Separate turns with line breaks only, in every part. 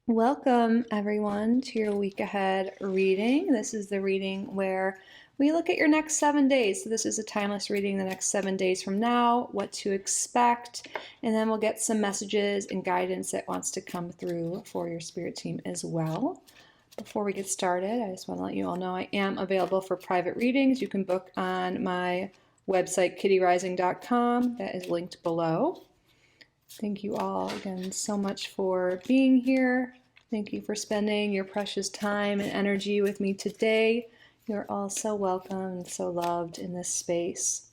Welcome, everyone, to your week ahead reading. This is the reading where we look at your next 7 days. So, this is a timeless reading the next 7 days from now, what to expect, and then we'll get some messages and guidance that wants to come through for your spirit team as well. Before we get started, I just want to let you all know I am available for private readings. You can book on my website, kittyoutsidethebox. That is linked below. Thank you all again so much for being here. Thank you for spending your precious time and energy with me today. You're all so welcome and so loved in this space.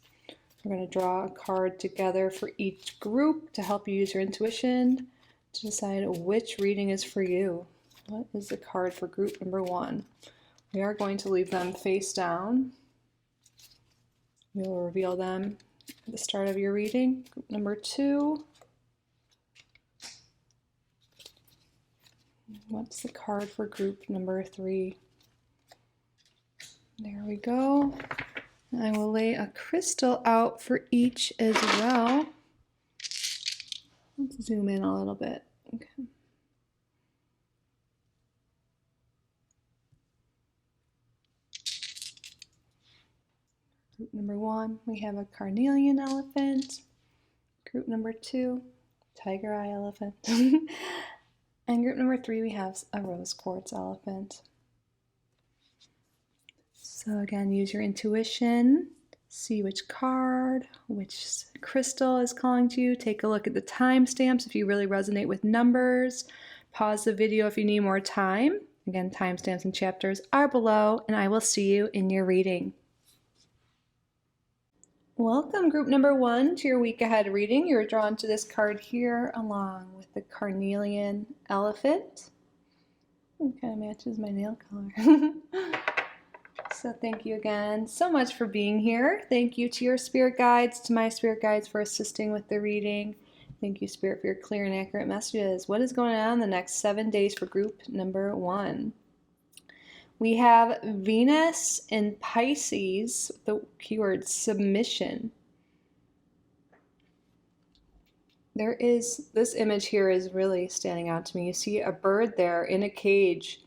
We're going to draw a card together for each group to help you use your intuition to decide which reading is for you. What is the card for group number 1? We are going to leave them face down. We will reveal them at the start of your reading. Group number 2. What's the card for group number 3? There we go. I will lay a crystal out for each as well. Let's zoom in a little bit. Okay. Group number 1, we have a carnelian elephant. Group number 2, tiger eye elephant. And group number 3, we have a rose quartz elephant. So again, use your intuition, see which card, which crystal is calling to you. Take a look at the timestamps if you really resonate with numbers. Pause the video if you need more time. Again, timestamps and chapters are below, and I will see you in your reading. Welcome, group number 1, to your week ahead reading. You're drawn to this card here along with the carnelian elephant. It kind of matches my nail color. So thank you again so much for being here. Thank you to your spirit guides, to my spirit guides for assisting with the reading. Thank you, Spirit, for your clear and accurate messages. What is going on the next 7 days for group number 1? We have Venus in Pisces, the keyword submission. This image here is really standing out to me. You see a bird there in a cage,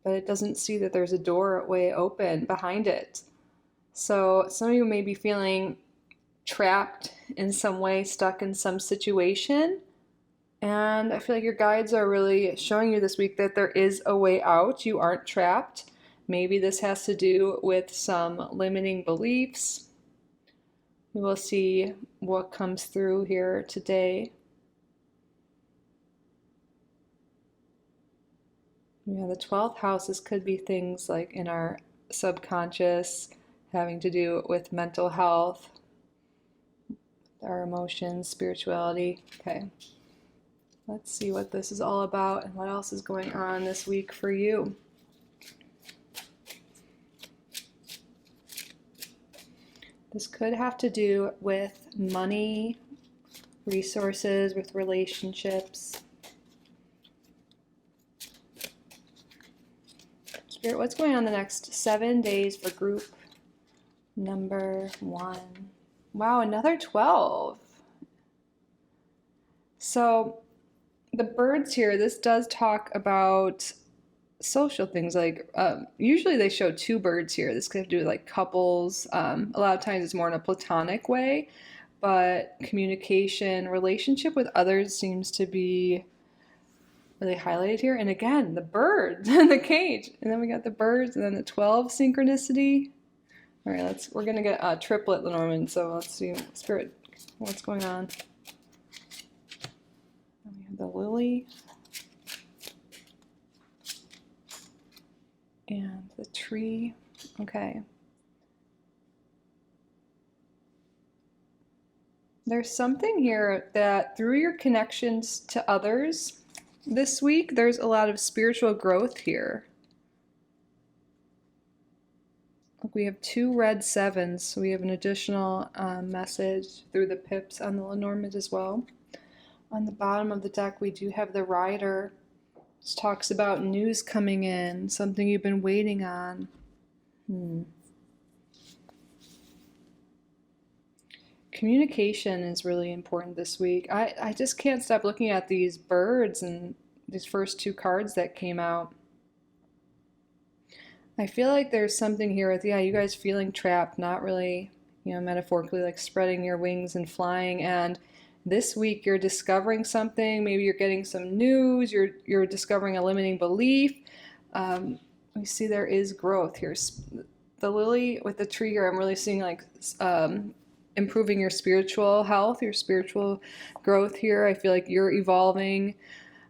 but it doesn't see that there's a doorway open behind it. So some of you may be feeling trapped in some way, stuck in some situation. And I feel like your guides are really showing you this week that there is a way out. You aren't trapped. Maybe this has to do with some limiting beliefs. We will see what comes through here today. Yeah, the 12th house, this could be things like in our subconscious, having to do with mental health, our emotions, spirituality. Okay. Let's see what this is all about and what else is going on this week for you. This could have to do with money, resources, with relationships. Spirit, what's going on the next 7 days for group number 1? Wow, another 12. So the birds here, this does talk about social things, like usually they show 2 birds here. This could have to do with like couples. A lot of times it's more in a platonic way, but communication, relationship with others seems to be really highlighted here. And again, the birds in the cage, and then we got the birds, and then the 12 synchronicity. All right, we're gonna get a triplet, Lenormand. So let's see, Spirit, what's going on? We have the lily and the tree. Okay. There's something here that through your connections to others this week, there's a lot of spiritual growth here. We have 2 red 7s, so we have an additional message through the pips on the Lenormand as well. On the bottom of the deck, we do have the Rider. This talks about news coming in, something you've been waiting on. Communication is really important this week. I just can't stop looking at these birds and these first two cards that came out. I feel like there's something here with, you guys feeling trapped, not really, metaphorically, like spreading your wings and flying. And this week you're discovering something. Maybe you're getting some news. You're discovering a limiting belief. We see there is growth here. The lily with the tree here, I'm really seeing like improving your spiritual health, your spiritual growth here. I feel like you're evolving.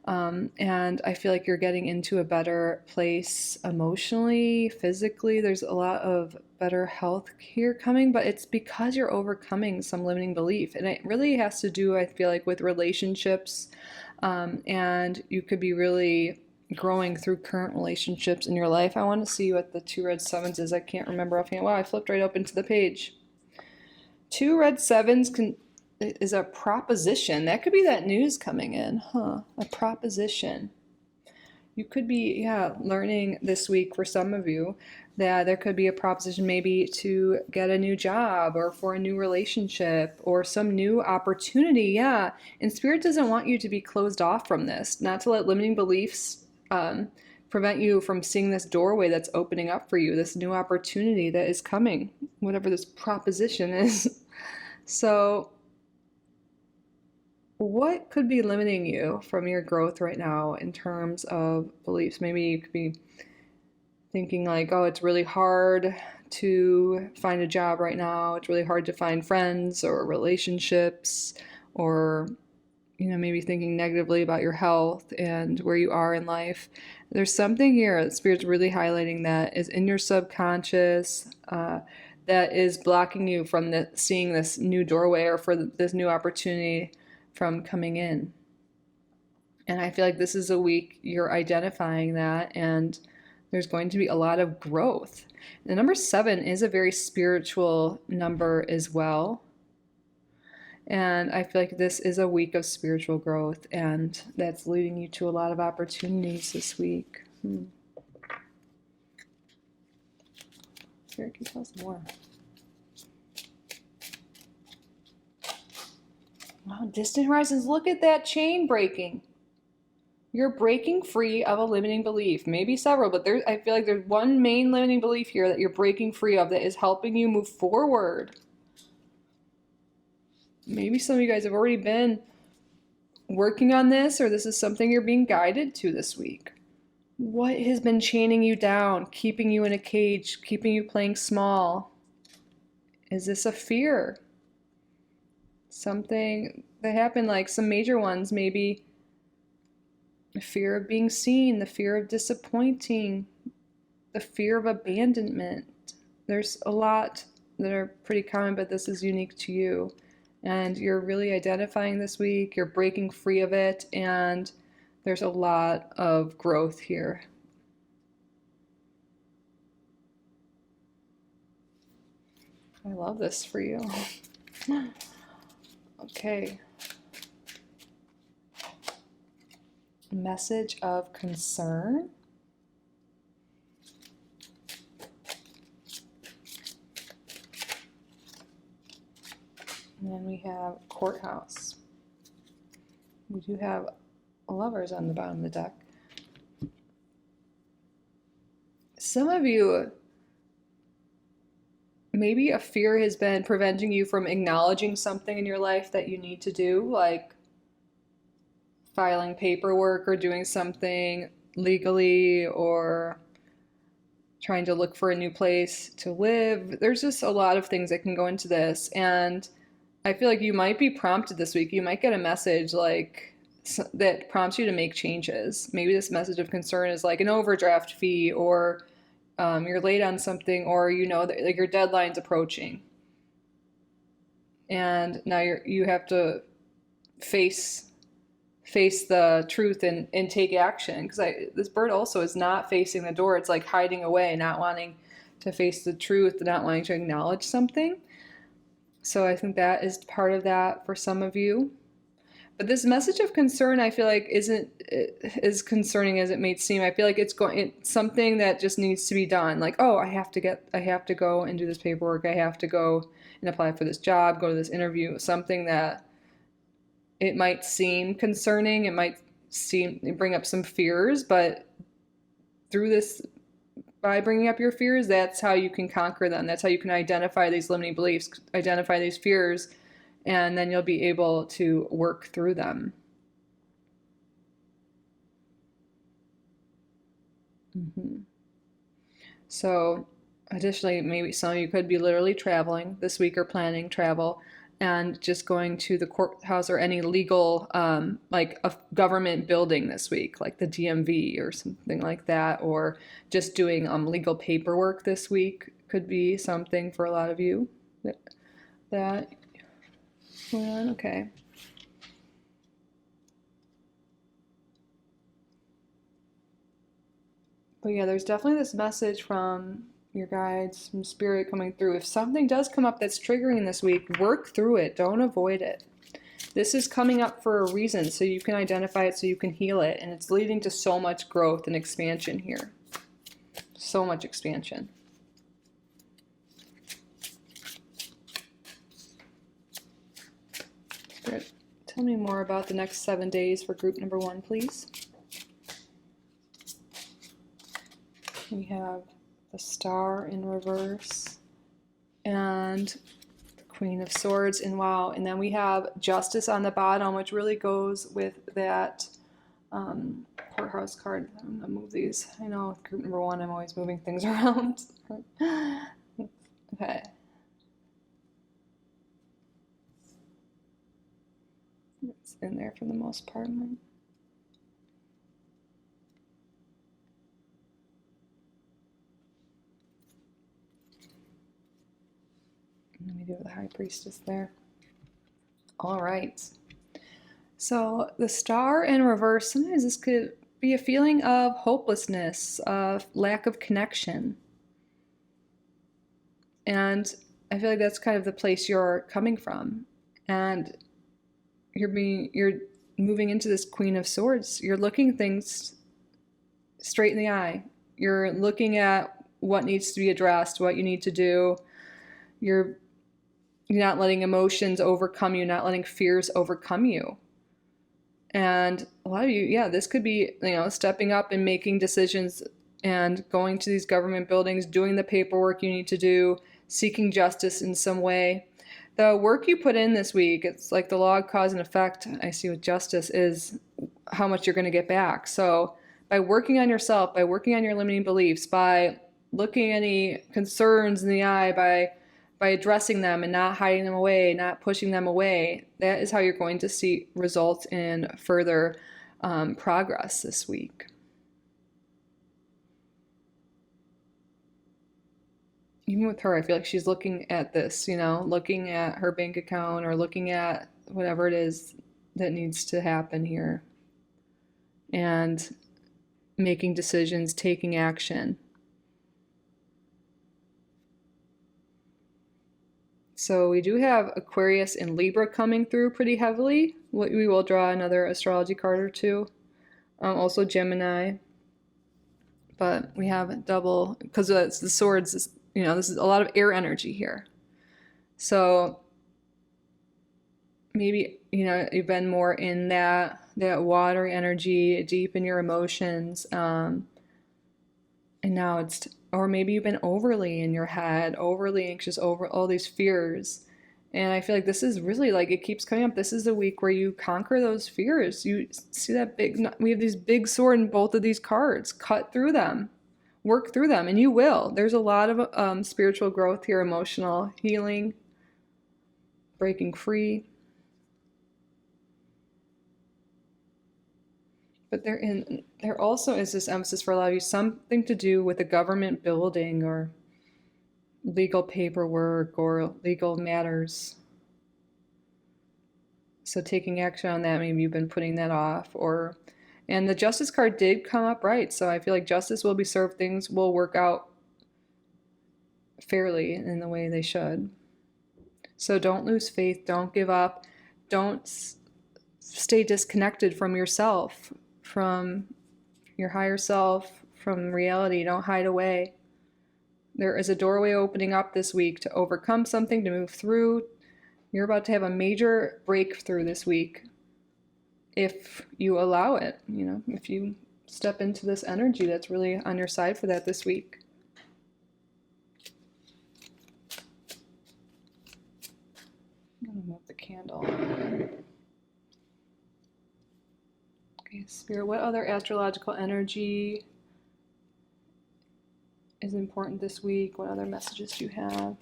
And I feel like you're getting into a better place emotionally, physically. There's a lot of better health here coming, but it's because you're overcoming some limiting belief. And it really has to do, I feel like, with relationships. And you could be really growing through current relationships in your life. I want to see what the 2 red 7s is. I can't remember offhand. Wow, I flipped right open to the page. 2 red 7s is a proposition. That could be that news coming in, a proposition. You could be, learning this week for some of you that there could be a proposition maybe to get a new job or for a new relationship or some new opportunity. And Spirit doesn't want you to be closed off from this, not to let limiting beliefs prevent you from seeing this doorway that's opening up for you, this new opportunity that is coming, whatever this proposition is. So what could be limiting you from your growth right now in terms of beliefs? Maybe you could be thinking like, oh, it's really hard to find a job right now. It's really hard to find friends or relationships, or, maybe thinking negatively about your health and where you are in life. There's something here that Spirit's really highlighting that is in your subconscious, that is blocking you from seeing this new doorway or for this new opportunity from coming in. And I feel like this is a week you're identifying that, and there's going to be a lot of growth. The number 7 is a very spiritual number as well. And I feel like this is a week of spiritual growth, and that's leading you to a lot of opportunities this week. Spirit, can you tell us more? Wow, distant horizons. Look at that chain breaking. You're breaking free of a limiting belief. Maybe several, but I feel like there's one main limiting belief here that you're breaking free of that is helping you move forward. Maybe some of you guys have already been working on this, or this is something you're being guided to this week. What has been chaining you down, keeping you in a cage, keeping you playing small? Is this a fear? Something that happened, like some major ones, maybe the fear of being seen, the fear of disappointing, the fear of abandonment. There's a lot that are pretty common, but this is unique to you. And you're really identifying this week, you're breaking free of it, and there's a lot of growth here. I love this for you. Okay. Message of concern. And then we have courthouse. We do have lovers on the bottom of the deck. Some of you, maybe a fear has been preventing you from acknowledging something in your life that you need to do, like filing paperwork or doing something legally or trying to look for a new place to live. There's just a lot of things that can go into this. And I feel like you might be prompted this week. You might get a message like that prompts you to make changes. Maybe this message of concern is like an overdraft fee, or you're late on something, or that like your deadline's approaching, and now you have to face the truth and take action. Because this bird also is not facing the door. It's like hiding away, not wanting to face the truth, not wanting to acknowledge something. So I think that is part of that for some of you. But this message of concern, I feel like, isn't as concerning as it may seem. I feel like it's something that just needs to be done. Like, oh, I have to go and do this paperwork. I have to go and apply for this job, go to this interview. Something that it might seem concerning. It might bring up some fears, but through this, by bringing up your fears, that's how you can conquer them. That's how you can identify these limiting beliefs, identify these fears, and then you'll be able to work through them. So additionally, maybe some of you could be literally traveling this week or planning travel and just going to the courthouse or any legal, like a government building this week, like the DMV or something like that, or just doing legal paperwork this week could be something for a lot of you. That, okay. But yeah, there's definitely this message from your guides, from spirit coming through. If something does come up that's triggering this week, work through it. Don't avoid it. This is coming up for a reason, so you can identify it, so you can heal it. And it's leading to so much growth and expansion here. So much expansion. Spirit, tell me more about the next 7 days for group number 1, please. We have the Star in reverse and the Queen of Swords, and wow, and then we have Justice on the bottom, which really goes with that courthouse card. I'm gonna move these. I know with group number 1 I'm always moving things around. Okay. It's in there for the most part. Let me do the High Priestess there. All right. So the Star in reverse, sometimes this could be a feeling of hopelessness, of lack of connection. And I feel like that's kind of the place you're coming from. And you're moving into this Queen of Swords. You're looking things straight in the eye. You're looking at what needs to be addressed, what you need to do. You're not letting emotions overcome you, not letting fears overcome you. And a lot of you, yeah, this could be, stepping up and making decisions and going to these government buildings, doing the paperwork you need to do, seeking justice in some way. The work you put in this week, it's like the law of cause and effect I see with justice is how much you're going to get back. So by working on yourself, by working on your limiting beliefs, by looking any concerns in the eye, by addressing them and not hiding them away, not pushing them away, that is how you're going to see results in further progress this week. Even with her, I feel like she's looking at this, looking at her bank account or looking at whatever it is that needs to happen here and making decisions, taking action. So we do have Aquarius and Libra coming through pretty heavily. We will draw another astrology card or two. Also Gemini. But we have double, because it's the swords, this is a lot of air energy here. So maybe, you've been more in that watery energy, deep in your emotions. And now or maybe you've been overly in your head, overly anxious over all these fears. And I feel like this is really it keeps coming up. This is a week where you conquer those fears. You see that we have these big sword in both of these cards. Cut through them, work through them, and you will. There's a lot of spiritual growth here, emotional healing, breaking free. But there also is this emphasis for a lot of you, something to do with a government building or legal paperwork or legal matters. So taking action on that, maybe you've been putting that off, and the Justice card did come up right. So I feel like justice will be served. Things will work out fairly in the way they should. So don't lose faith. Don't give up. Don't stay disconnected from yourself, from your higher self, from reality. Don't hide away. There is a doorway opening up this week to overcome something, to move through. You're about to have a major breakthrough this week. if you allow it, if you step into this energy that's really on your side for that this week. I'm going to move the candle. Okay, Spirit, what other astrological energy is important this week? What other messages do you have?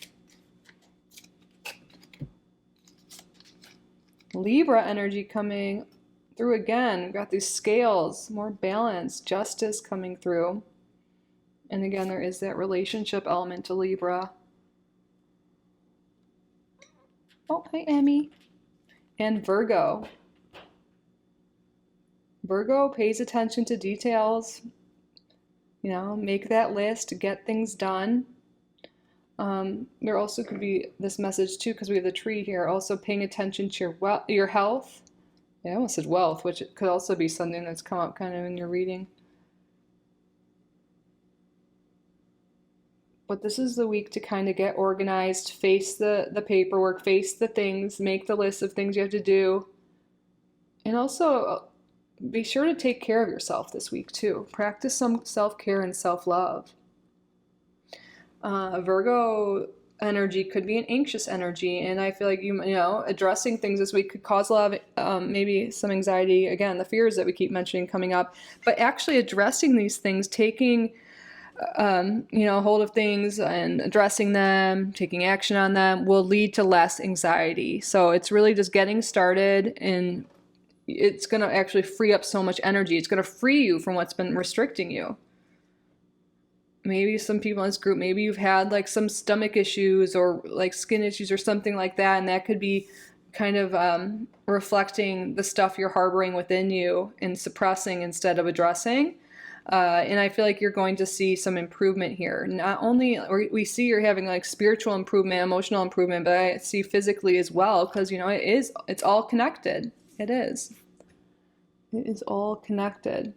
Libra energy coming through again. We've got these scales, more balance, justice coming through. And again, there is that relationship element to Libra. Oh, hi, Emmy. And Virgo. Virgo pays attention to details. Make that list, get things done. There also could be this message too, because we have the tree here, also paying attention to your health. Yeah, I almost said wealth, which could also be something that's come up kind of in your reading. But this is the week to kind of get organized, face the paperwork, face the things, make the list of things you have to do. And also be sure to take care of yourself this week too. Practice some self-care and self-love. Virgo energy could be an anxious energy, and I feel like addressing things this week could cause a lot of maybe some anxiety. Again, the fears that we keep mentioning coming up, but actually addressing these things, taking hold of things and addressing them, taking action on them will lead to less anxiety. So it's really just getting started, and it's going to actually free up so much energy. It's going to free you from what's been restricting you. Maybe some people in this group, maybe you've had like some stomach issues or like skin issues or something like that, and that could be kind of reflecting the stuff you're harboring within you and suppressing instead of addressing. And I feel like you're going to see some improvement here. Not only we see you're having like spiritual improvement, emotional improvement, but I see physically as well, because it's all connected. It is all connected.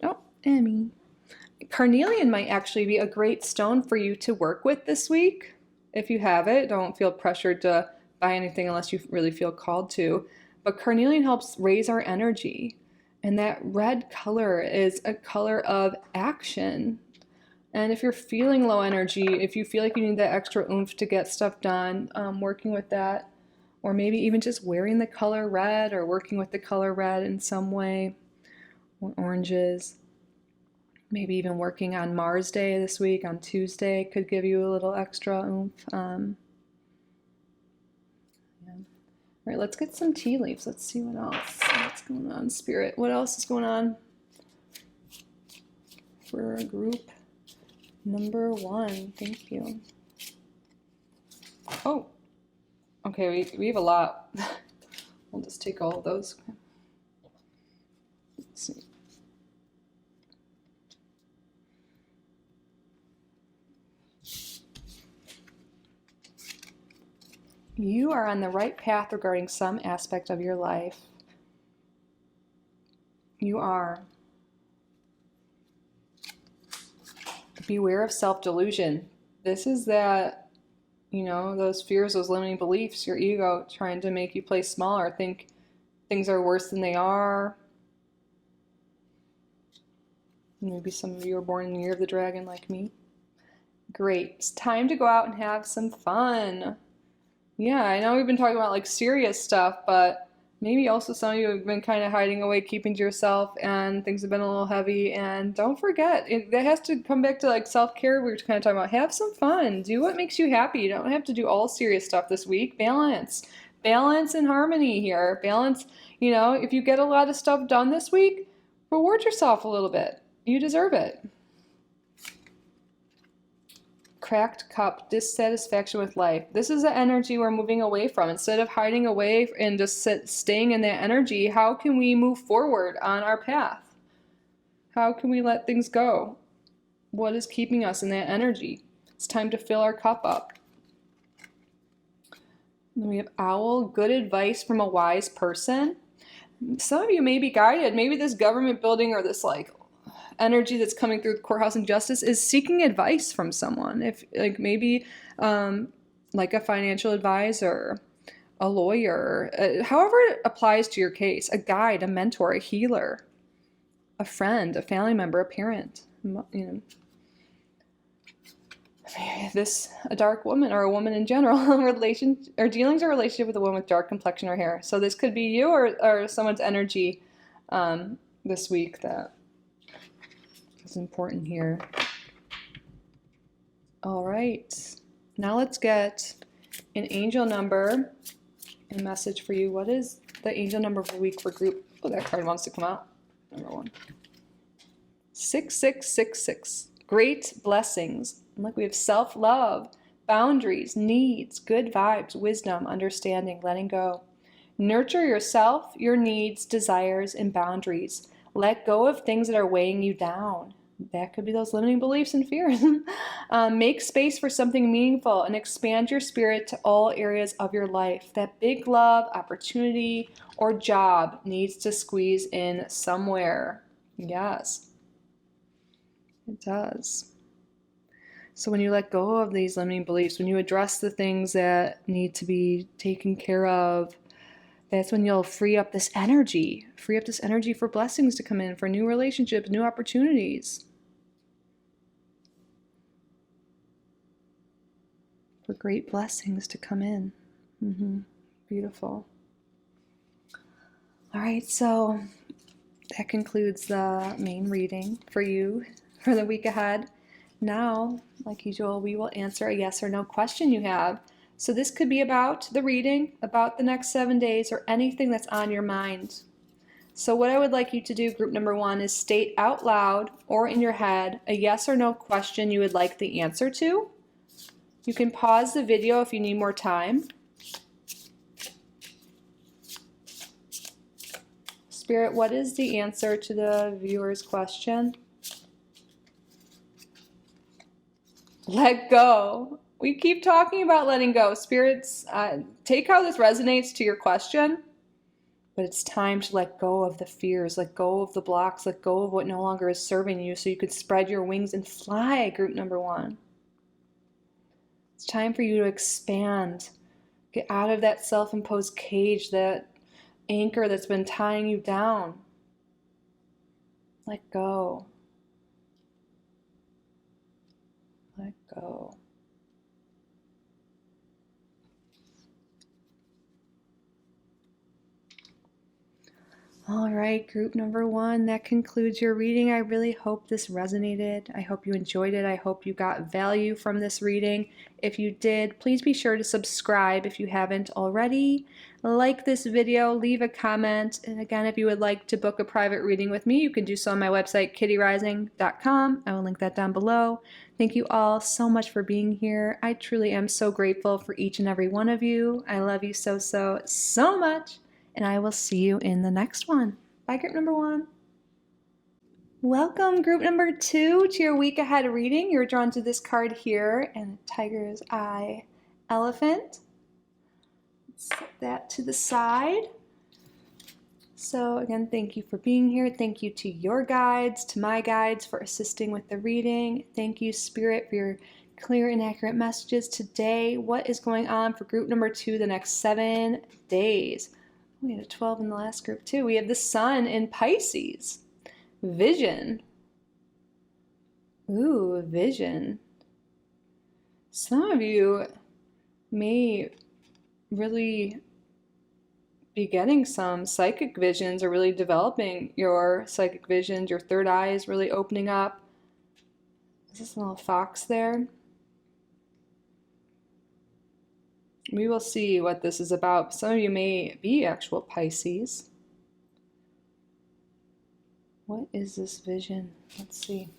Oh, Emmy. Carnelian might actually be a great stone for you to work with this week. If you have it, don't feel pressured to buy anything unless you really feel called to. But carnelian helps raise our energy. And that red color is a color of action. And if you're feeling low energy, if you feel like you need that extra oomph to get stuff done, working with that, or maybe even just wearing the color red or working with the color red in some way, or oranges. Maybe even working on Mars Day this week on Tuesday could give you a little extra oomph. Yeah. All right, let's get some tea leaves. Let's see what else. What's going on, Spirit? What else is going on for group number 1? Thank you. Oh, okay, we have a lot. We'll just take all of those. Let's see. You are on the right path regarding some aspect of your life. You are. Beware of self-delusion. This is that, those fears, those limiting beliefs, your ego trying to make you play smaller, think things are worse than they are. Maybe some of you were born in the year of the dragon like me. Great. It's time to go out and have some fun. Yeah, I know we've been talking about like serious stuff, but maybe also some of you have been kind of hiding away, keeping to yourself, and things have been a little heavy. And don't forget, that has to come back to like self-care. We were kind of talking about have some fun. Do what makes you happy. You don't have to do all serious stuff this week. Balance and harmony here. Balance, if you get a lot of stuff done this week, reward yourself a little bit. You deserve it. Cracked cup, dissatisfaction with life. This is the energy we're moving away from. Instead of hiding away and just staying in that energy, how can we move forward on our path? How can we let things go? What is keeping us in that energy? It's time to fill our cup up. And then we have owl, good advice from a wise person. Some of you may be guided. Maybe this government building or this like energy that's coming through the courthouse and justice is seeking advice from someone. If like maybe like a financial advisor, a lawyer, however it applies to your case, a guide, a mentor, a healer, a friend, a family member, a parent, you know, a dark woman or a woman in general, or dealings or relationship with a woman with dark complexion or hair. So this could be you or someone's energy this week that is important here. All right, now let's get an angel number and message for you. What is the angel number of the week for group? Oh, that card wants to come out. Number 1. 6666. Great blessings. And look, we have self-love, boundaries, needs, good vibes, wisdom, understanding, letting go. Nurture yourself, your needs, desires, and boundaries. Let go of things that are weighing you down. That could be those limiting beliefs and fears. Make space for something meaningful and expand your spirit to all areas of your life. That big love, opportunity, or job needs to squeeze in somewhere. Yes, it does. So when you let go of these limiting beliefs, when you address the things that need to be taken care of, that's when you'll free up this energy for blessings to come in, for new relationships, new opportunities, for great blessings to come in. Beautiful. All right, so that concludes the main reading for you for the week ahead. Now, like usual, we will answer a yes or no question you have. So this could be about the reading, about the next 7 days, or anything that's on your mind. So what I would like you to do, group number 1, is state out loud or in your head a yes or no question you would like the answer to. You can pause the video if you need more time. Spirit, what is the answer to the viewer's question? Let go. We keep talking about letting go. Spirits, take how this resonates to your question, but it's time to let go of the fears, let go of the blocks, let go of what no longer is serving you so you could spread your wings and fly, group number 1. It's time for you to expand. Get out of that self-imposed cage, that anchor that's been tying you down. Let go. Let go. All right, group number 1, that concludes your reading. I really hope this resonated. I hope you enjoyed it. I hope you got value from this reading. If you did, please be sure to subscribe if you haven't already. Like this video, leave a comment. And again, if you would like to book a private reading with me, you can do so on my website, kittyoutsidethebox.com. I will link that down below. Thank you all so much for being here. I truly am so grateful for each and every one of you. I love you so, so, so much. And I will see you in the next one. Bye, group number 1. Welcome, group number 2, to your week ahead reading. You're drawn to this card here, and tiger's eye elephant. Set that to the side. So again, thank you for being here. Thank you to your guides, to my guides for assisting with the reading. Thank you, Spirit, for your clear and accurate messages today. What is going on for group number 2 the next 7 days? We had a 12 in the last group too. We have the sun in Pisces. Vision. Ooh, vision. Some of you may really be getting some psychic visions or really developing your psychic visions. Your third eye is really opening up. Is this a little fox there? We will see what this is about. Some of you may be actual Pisces. What is this vision? Let's see.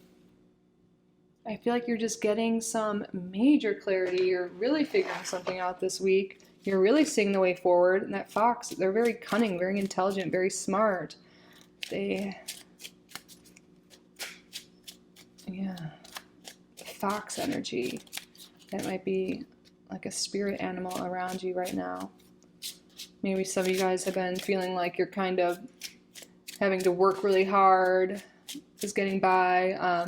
I feel like you're just getting some major clarity. You're really figuring something out this week. You're really seeing the way forward. And that fox, they're very cunning, very intelligent, very smart. The fox energy. That might be like a spirit animal around you right now. Maybe some of you guys have been feeling like you're kind of having to work really hard, just getting by.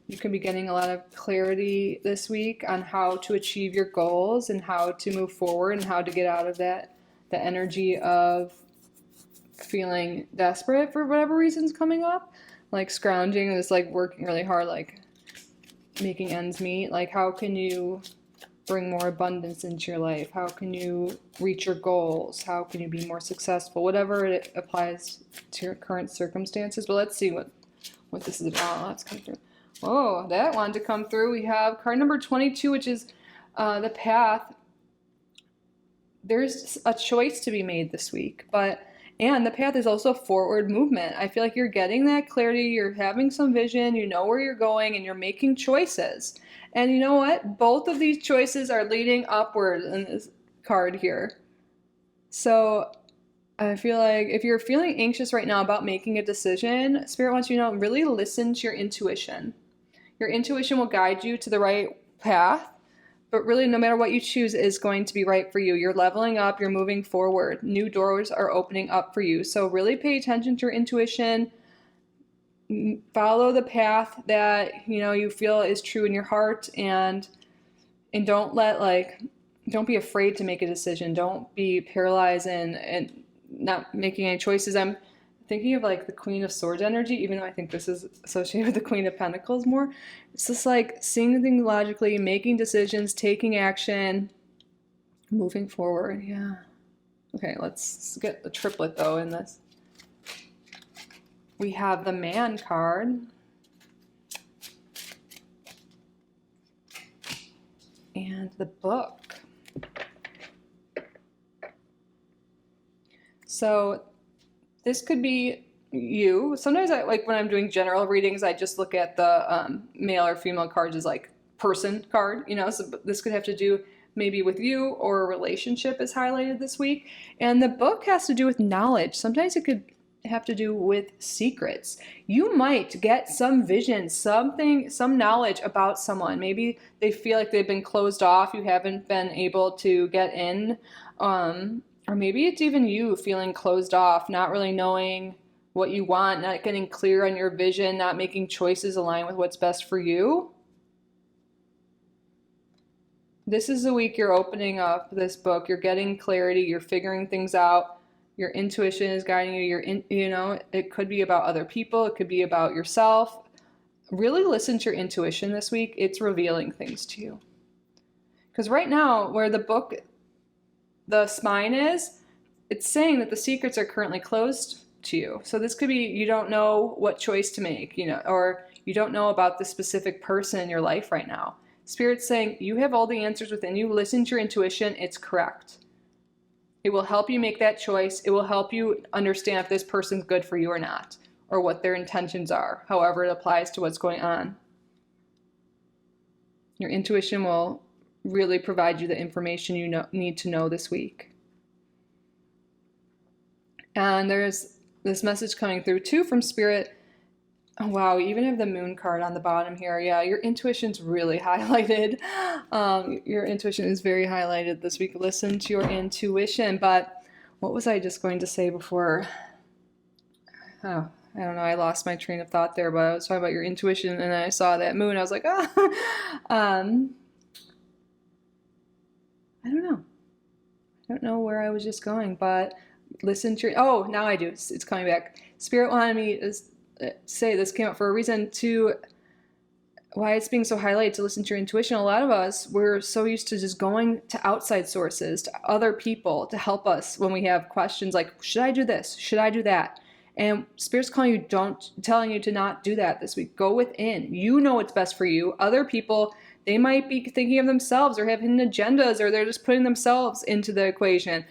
You can be getting a lot of clarity this week on how to achieve your goals and how to move forward and how to get out of that the energy of feeling desperate for whatever reason's coming up, like scrounging, is like working really hard, like making ends meet. Like, how can you bring more abundance into your life? How can you reach your goals? How can you be more successful? Whatever it applies to your current circumstances. But let's see what this is about. Let's come through. Oh, that wanted to come through. We have card number 22, which is the path. There's a choice to be made this week, and the path is also forward movement. I feel like you're getting that clarity, you're having some vision, you know where you're going, and you're making choices. And you know what? Both of these choices are leading upward in this card here. So I feel like if you're feeling anxious right now about making a decision, Spirit wants you to know, really listen to your intuition. Your intuition will guide you to the right path. But really, no matter what you choose is going to be right for you. You're leveling up, you're moving forward. New doors are opening up for you. So really pay attention to your intuition. Follow the path that, you feel is true in your heart, and don't be afraid to make a decision. Don't be paralyzed and not making any choices. I'm thinking of like the Queen of Swords energy, even though I think this is associated with the Queen of Pentacles more. It's just like seeing things logically, making decisions, taking action, moving forward. Yeah. Okay, let's get the triplet though in this. We have the Man card. And the Book. So this could be you. Sometimes when I'm doing general readings, I just look at the male or female cards as like person card, so this could have to do maybe with you, or a relationship is highlighted this week. And the Book has to do with knowledge. Sometimes it could have to do with secrets. You might get some vision, some knowledge about someone. Maybe they feel like they've been closed off, you haven't been able to get in, or maybe it's even you feeling closed off, not really knowing what you want, not getting clear on your vision, not making choices aligned with what's best for you. This is the week you're opening up this book. You're getting clarity. You're figuring things out. Your intuition is guiding you. It could be about other people. It could be about yourself. Really listen to your intuition this week. It's revealing things to you. Because right now, where the book, the spine is, it's saying that the secrets are currently closed to you. So this could be you don't know what choice to make, or you don't know about the specific person in your life right now. Spirit's saying you have all the answers within you. Listen to your intuition. It's correct. It will help you make that choice. It will help you understand if this person's good for you or not, or what their intentions are, however it applies to what's going on. Your intuition will really provide you the information you need to know this week. And there's this message coming through too from Spirit. Oh, wow, we even have the Moon card on the bottom here. Yeah, your intuition's really highlighted. Your intuition is very highlighted this week. Listen to your intuition. But what was I just going to say before? Oh, I don't know. I lost my train of thought there, but I was talking about your intuition, and then I saw that moon. I was like, I don't know. I don't know where I was just going, but listen to your... Oh, now I do. It's coming back. Spirit wanted me to say this came up for a reason, to why it's being so highlighted to listen to your intuition. A lot of us, we're so used to just going to outside sources, to other people to help us when we have questions like, should I do this? Should I do that? And Spirit's telling you to not do that this week. Go within. You know what's best for you. Other people, they might be thinking of themselves or have hidden agendas, or they're just putting themselves into the equation.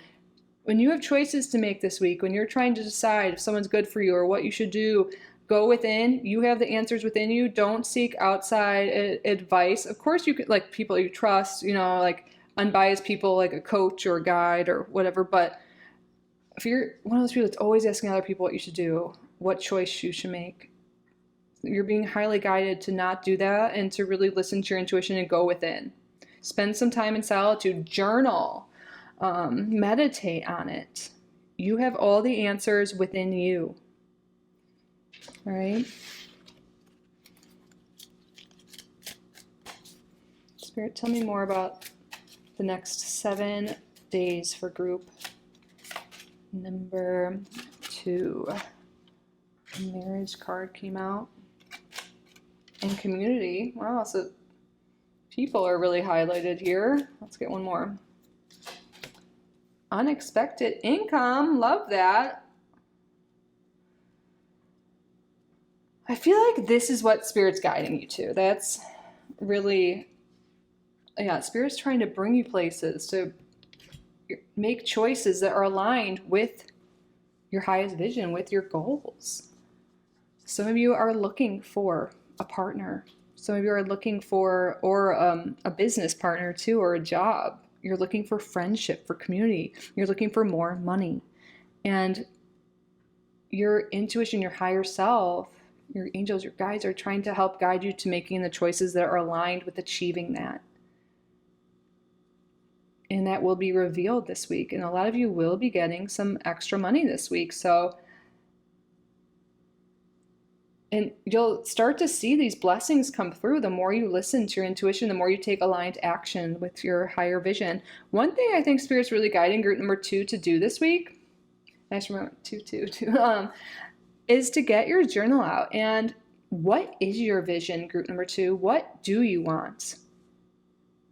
When you have choices to make this week, when you're trying to decide if someone's good for you or what you should do, go within. You have the answers within you. Don't seek outside advice. Of course, you could, like, people you trust, like unbiased people, like a coach or a guide or whatever. But if you're one of those people that's always asking other people what you should do, what choice you should make, you're being highly guided to not do that and to really listen to your intuition and go within. Spend some time in solitude. Journal. Meditate on it. You have all the answers within you. All right. Spirit, tell me more about the next 7 days for group Number 2, a marriage card came out. And community. Wow, so people are really highlighted here. Let's get one more. Unexpected income. Love that. I feel like this is what Spirit's guiding you to. That's really, yeah, Spirit's trying to bring you places to make choices that are aligned with your highest vision, with your goals. Some of you are looking for a partner. Some of you are looking for, or a business partner too, or a job. You're looking for friendship, for community. You're looking for more money. And your intuition, your higher self, your angels, your guides are trying to help guide you to making the choices that are aligned with achieving that. And that will be revealed this week. And a lot of you will be getting some extra money this week. And you'll start to see these blessings come through the more you listen to your intuition, the more you take aligned action with your higher vision. One thing I think Spirit's really guiding group number 2 to do this week, I just remember 2, is to get your journal out. And what is your vision, group number 2? What do you want?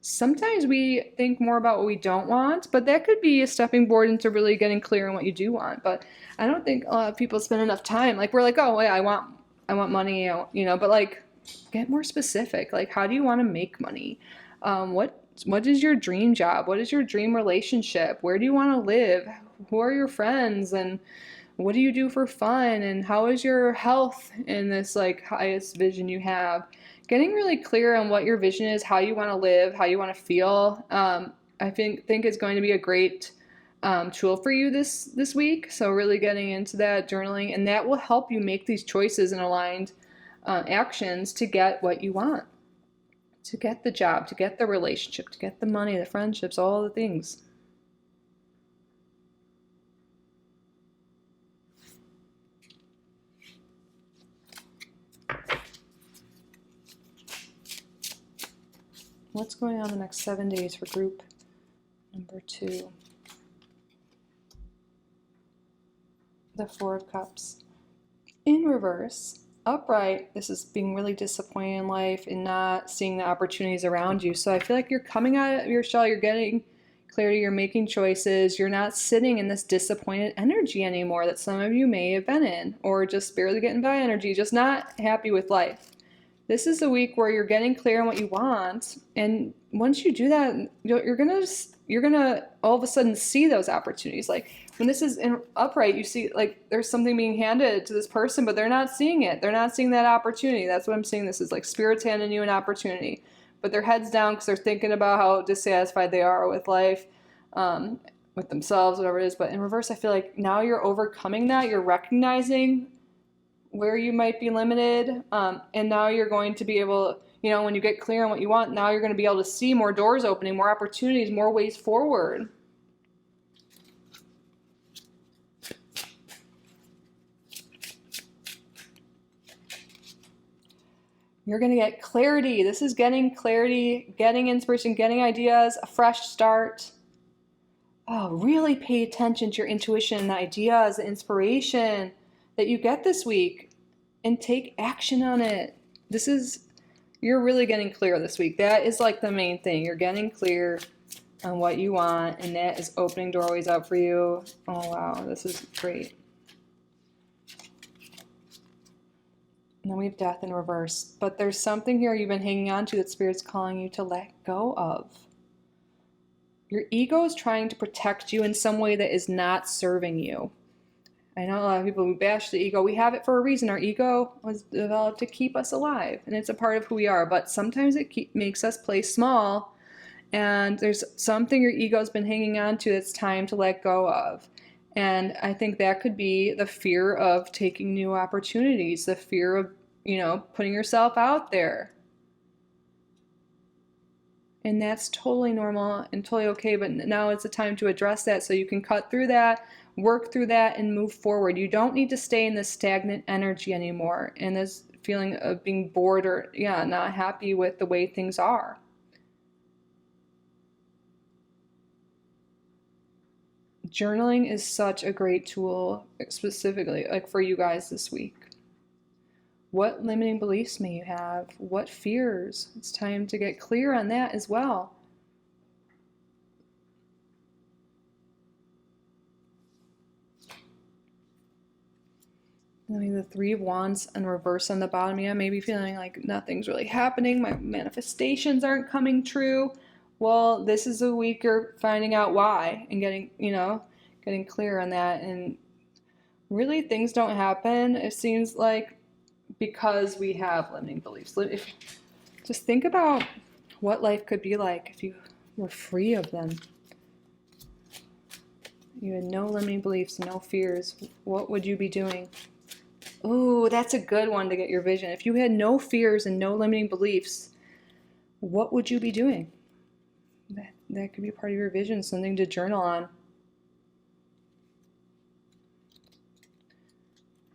Sometimes we think more about what we don't want, but that could be a stepping board into really getting clear on what you do want. But I don't think a lot of people spend enough time. Like, we're like, oh, yeah, I want money, but like, get more specific. Like, how do you want to make money? What is your dream job? What is your dream relationship? Where do you want to live? Who are your friends? And what do you do for fun? And how is your health in this like highest vision you have? Getting really clear on what your vision is, how you want to live, how you want to feel. I think is going to be a great tool for you this week. So really getting into that journaling, and that will help you make these choices and aligned actions to get what you want, to get the job, to get the relationship, to get the money, the friendships, all the things. What's going on the next 7 days for group number 2? The 4 of Cups. In reverse, upright, this is being really disappointed in life and not seeing the opportunities around you. So I feel like you're coming out of your shell, you're getting clarity, you're making choices, you're not sitting in this disappointed energy anymore that some of you may have been in, or just barely getting by energy, just not happy with life. This is a week where you're getting clear on what you want, and once you do that, you're gonna all of a sudden see those opportunities. Like when this is in upright, you see like there's something being handed to this person, but they're not seeing it. They're not seeing that opportunity. That's what I'm seeing. This is like Spirit's handing you an opportunity, but their heads down because they're thinking about how dissatisfied they are with life, with themselves, whatever it is. But in reverse, I feel like now you're overcoming that. You're recognizing where you might be limited, and now you're going to be able, when you get clear on what you want, now you're going to be able to see more doors opening, more opportunities, more ways forward. You're going to get clarity. This is getting clarity, getting inspiration, getting ideas, a fresh start. Oh, really pay attention to your intuition, the ideas, the inspiration that you get this week, and take action on it. You're really getting clear this week. That is like the main thing. You're getting clear on what you want, and that is opening doorways up for you. Oh, wow, this is great. And then we have death in reverse. But there's something here you've been hanging on to that Spirit's calling you to let go of. Your ego is trying to protect you in some way that is not serving you. I know a lot of people who bash the ego. We have it for a reason. Our ego was developed to keep us alive, and it's a part of who we are. But sometimes it makes us play small, and there's something your ego's been hanging on to that's time to let go of. And I think that could be the fear of taking new opportunities, the fear of, putting yourself out there. And that's totally normal and totally okay, but now it's a time to address that so you can cut through that, work through that, and move forward. You don't need to stay in this stagnant energy anymore and this feeling of being bored or, not happy with the way things are. journaling is such a great tool, specifically like for you guys this week. What limiting beliefs may you have? What fears? It's time to get clear on that as well. And the Three of Wands in reverse on the bottom. Yeah, maybe feeling like nothing's really happening. My manifestations aren't coming true. Well, this is a week you're finding out why and getting clear on that. And really, things don't happen, it seems like, because we have limiting beliefs. Just think about what life could be like if you were free of them. You had no limiting beliefs, no fears. What would you be doing? Ooh, that's a good one to get your vision. If you had no fears and no limiting beliefs, what would you be doing? That could be part of your vision, something to journal on.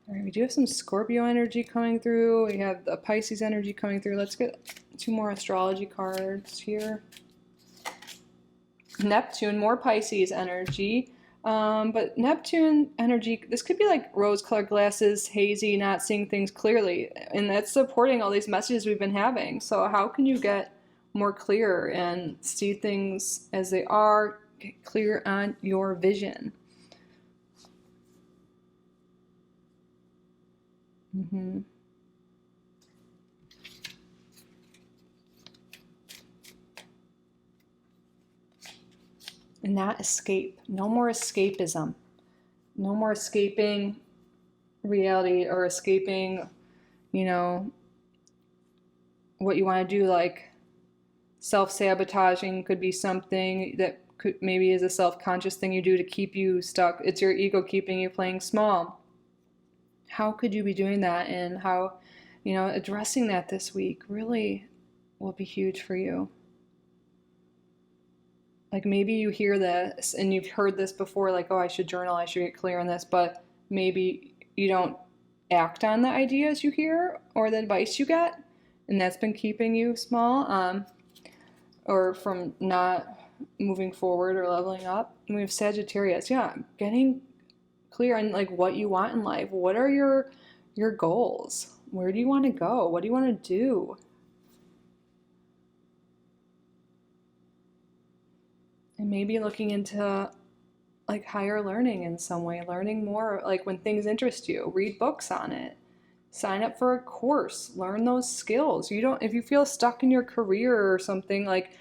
All right, we do have some Scorpio energy coming through. We have the Pisces energy coming through. Let's get 2 more astrology cards here. Neptune, more Pisces energy. But Neptune energy, this could be like rose-colored glasses, hazy, not seeing things clearly. And that's supporting all these messages we've been having. So how can you get more clear and see things as they are, get clear on your vision? And not escape. No more escapism. No more escaping reality or escaping, what you want to do. Like self-sabotaging could be something that maybe is a self-conscious thing you do to keep you stuck. It's your ego keeping you playing small. How could you be doing that? And how, addressing that this week really will be huge for you. Like maybe you hear this and you've heard this before, like, oh, I should journal, I should get clear on this, but maybe you don't act on the ideas you hear or the advice you get, and that's been keeping you small, or from not moving forward or leveling up. And we have Sagittarius, getting clear on like what you want in life. What are your goals? Where do you want to go? What do you want to do? And maybe looking into like higher learning in some way, learning more, like when things interest you, read books on it, sign up for a course, learn those skills. If you feel stuck in your career or something, like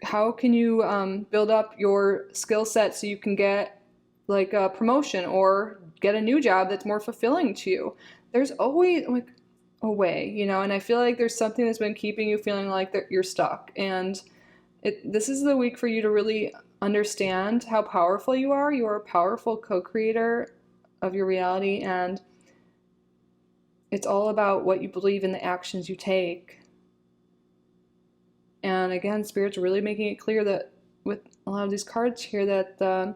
how can you build up your skill set so you can get like a promotion or get a new job that's more fulfilling to you? There's always like a way, and I feel like there's something that's been keeping you feeling like that you're stuck. And this is the week for you to really understand how powerful you are. You are a powerful co-creator of your reality, and it's all about what you believe in the actions you take. And again, Spirit's really making it clear that with a lot of these cards here that the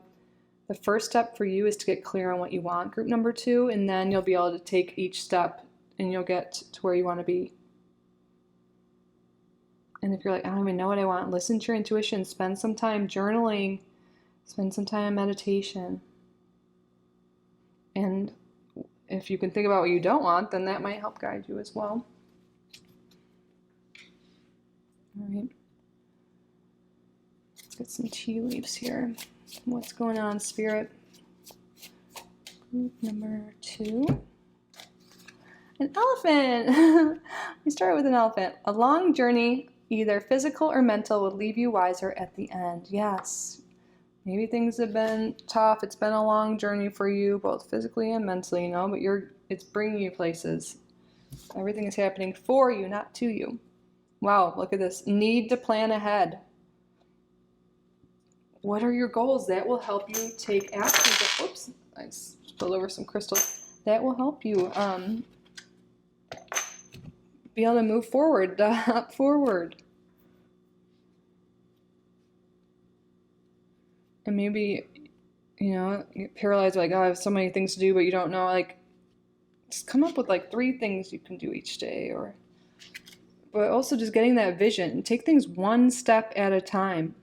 first step for you is to get clear on what you want, group number 2, and then you'll be able to take each step and you'll get to where you want to be. And if you're like, I don't even know what I want, listen to your intuition, spend some time journaling, spend some time in meditation. And if you can think about what you don't want, then that might help guide you as well. All right. Let's get some tea leaves here. What's going on, Spirit? Group number 2. An elephant! We start with an elephant. A long journey, either physical or mental, will leave you wiser at the end. Yes. Maybe things have been tough. It's been a long journey for you, both physically and mentally, but it's bringing you places. Everything is happening for you, not to you. Wow, look at this. Need to plan ahead. What are your goals? That will help you take action. Oops, I spilled over some crystals. That will help you be able to move forward, forward. And maybe, you're paralyzed, like, oh, I have so many things to do, but you don't know, like, just come up with like 3 things you can do each day, but also just getting that vision. Take things one step at a time.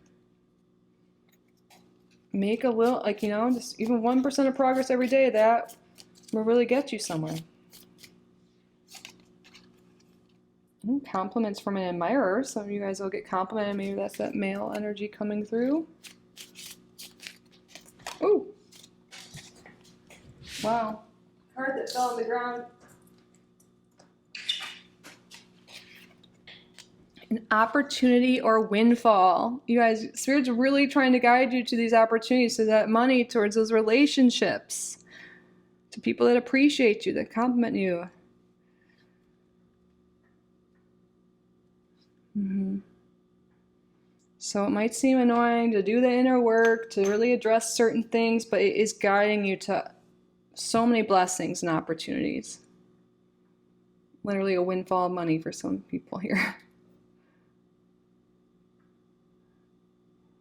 make a little, like, you know, just even 1% of progress every day, that will really get you somewhere. Compliments from an admirer. Some of you guys will get complimented. Maybe that's that male energy coming through. Ooh. Wow. Card that fell on the ground. An opportunity or windfall. You guys, Spirit's really trying to guide you to these opportunities, to that money, towards those relationships, to people that appreciate you, that compliment you. So it might seem annoying to do the inner work, to really address certain things, but it is guiding you to so many blessings and opportunities. Literally a windfall of money for some people here.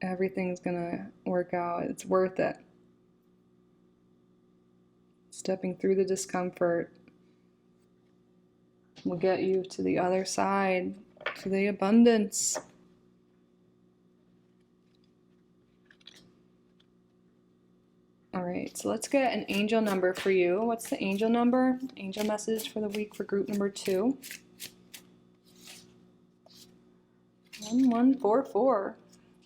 Everything's gonna work out. It's worth it. Stepping through the discomfort will get you to the other side, to the abundance. All right, so let's get an angel number for you. What's the angel number? Angel message for the week for group number 2. 1144.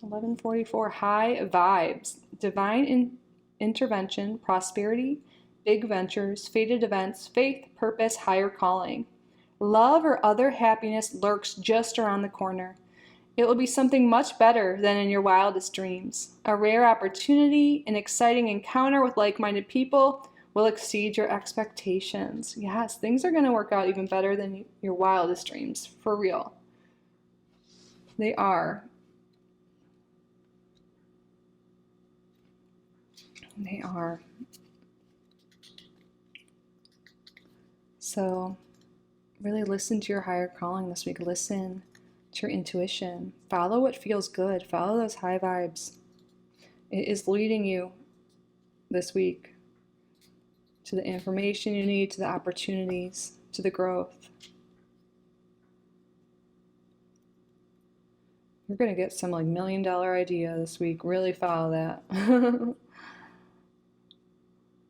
1144. High vibes. Divine intervention, prosperity, big ventures, fated events, faith, purpose, higher calling. Love or other happiness lurks just around the corner. It will be something much better than in your wildest dreams. A rare opportunity, an exciting encounter with like-minded people will exceed your expectations. Yes, things are going to work out even better than your wildest dreams, for real. They are. They are. So really listen to your higher calling this week. Listen to your intuition. Follow what feels good. Follow those high vibes. It is leading you this week to the information you need, to the opportunities, to the growth. You're going to get some like $1 million idea this week. Really follow that.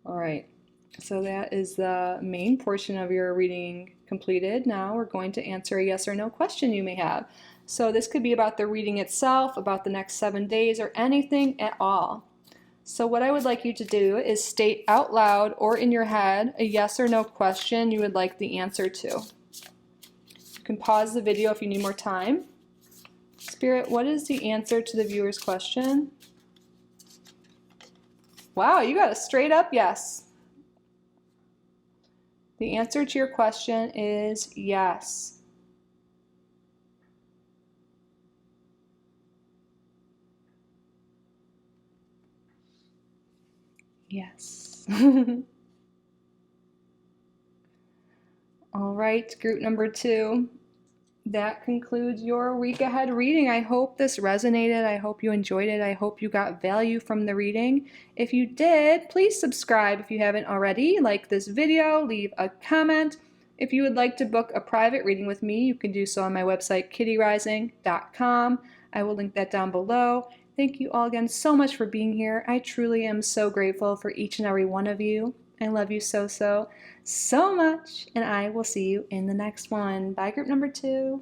All right. So that is the main portion of your reading completed. Now we're going to answer a yes or no question you may have. So this could be about the reading itself, about the next 7 days, or anything at all. So what I would like you to do is state out loud or in your head a yes or no question you would like the answer to. You can pause the video if you need more time. Spirit, what is the answer to the viewer's question? Wow, you got a straight up yes. The answer to your question is yes. Yes. All right, group number 2. That concludes your week ahead reading. I hope this resonated. I hope you enjoyed it. I hope you got value from the reading. If you did, please subscribe if you haven't already. Like this video, leave a comment. If you would like to book a private reading with me, you can do so on my website, kittyoutsidethebox.com. I will link that down below. Thank you all again so much for being here. I truly am so grateful for each and every one of you. I love you so much, and I will see you in the next one. Bye, group number 2.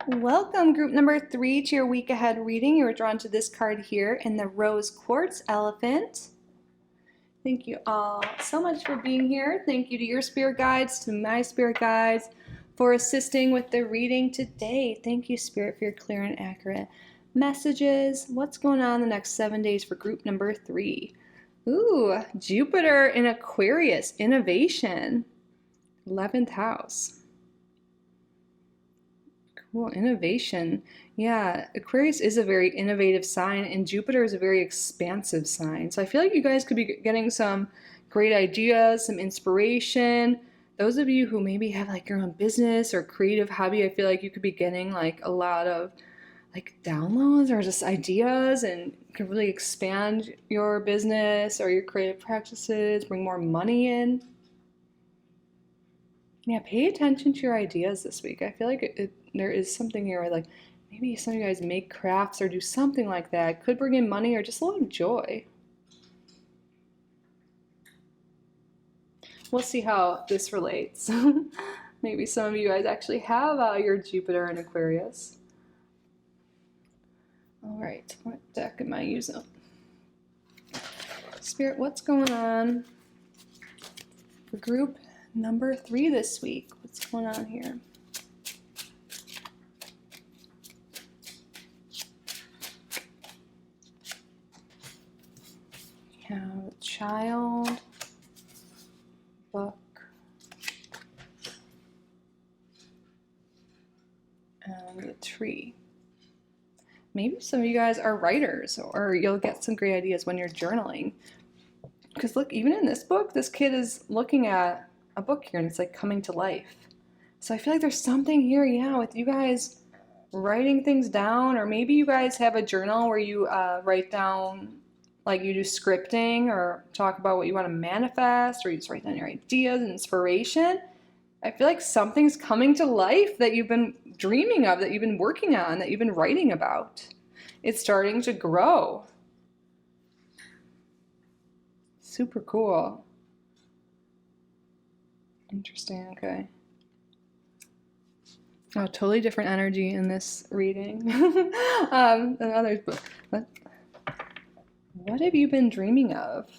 Welcome, group number 3, to your week ahead reading. You were drawn to this card here in the Rose Quartz Elephant. Thank you all so much for being here. Thank you to your spirit guides, to my spirit guides, for assisting with the reading today. Thank you, Spirit, for your clear and accurate messages. What's going on the next 7 days for group number 3? Ooh, Jupiter in Aquarius, innovation, 11th house. Cool, innovation. Yeah, Aquarius is a very innovative sign, and Jupiter is a very expansive sign. So I feel like you guys could be getting some great ideas, some inspiration. Those of you who maybe have like your own business or creative hobby, I feel like you could be getting like a lot of like downloads or just ideas, and can really expand your business or your creative practices, bring more money in. Yeah, pay attention to your ideas this week. I feel like there is something here where like Maybe some of you guys make crafts or do something like that. Could bring in money or just a lot of joy. We'll see how this relates. Maybe some of you guys actually have your Jupiter in Aquarius. All right, what deck am I using? Spirit, what's going on for group number 3 this week? What's going on here? We have a child, book, and the tree. Maybe some of you guys are writers, or you'll get some great ideas when you're journaling. Because look, even in this book, this kid is looking at a book here and it's like coming to life. So I feel like there's something here, yeah, with you guys writing things down, or maybe you guys have a journal where you write down, like you do scripting or talk about what you want to manifest, or you just write down your ideas and inspiration. I feel like something's coming to life that you've been dreaming of, that you've been working on, that you've been writing about. It's starting to grow. Super cool. Interesting, okay. Oh, totally different energy in this reading than others. But what have you been dreaming of?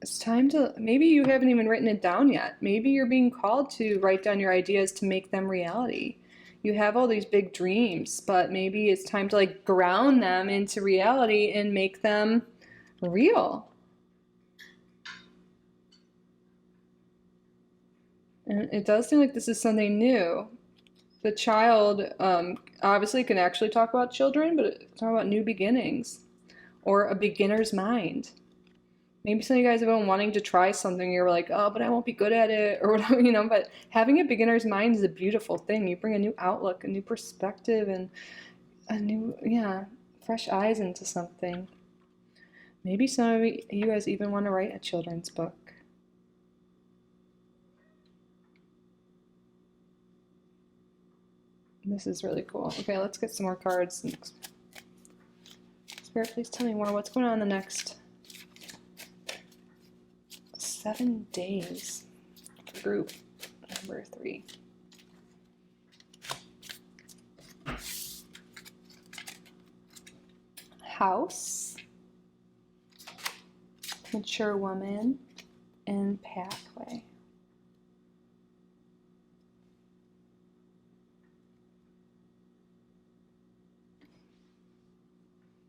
It's time to, maybe you haven't even written it down yet. Maybe you're being called to write down your ideas to make them reality. You have all these big dreams, but maybe it's time to like ground them into reality and make them real. And it does seem like this is something new. The child obviously can actually talk about children, but it's talking about new beginnings or a beginner's mind. Maybe some of you guys have been wanting to try something. You're like, oh, but I won't be good at it or whatever, you know, but having a beginner's mind is a beautiful thing. You bring a new outlook, a new perspective, and a new, fresh eyes into something. Maybe some of you guys even want to write a children's book. This is really cool. Okay, let's get some more cards. Spirit, please tell me more. What's going on in the next 7 days for group number 3? House, mature woman, and pathway.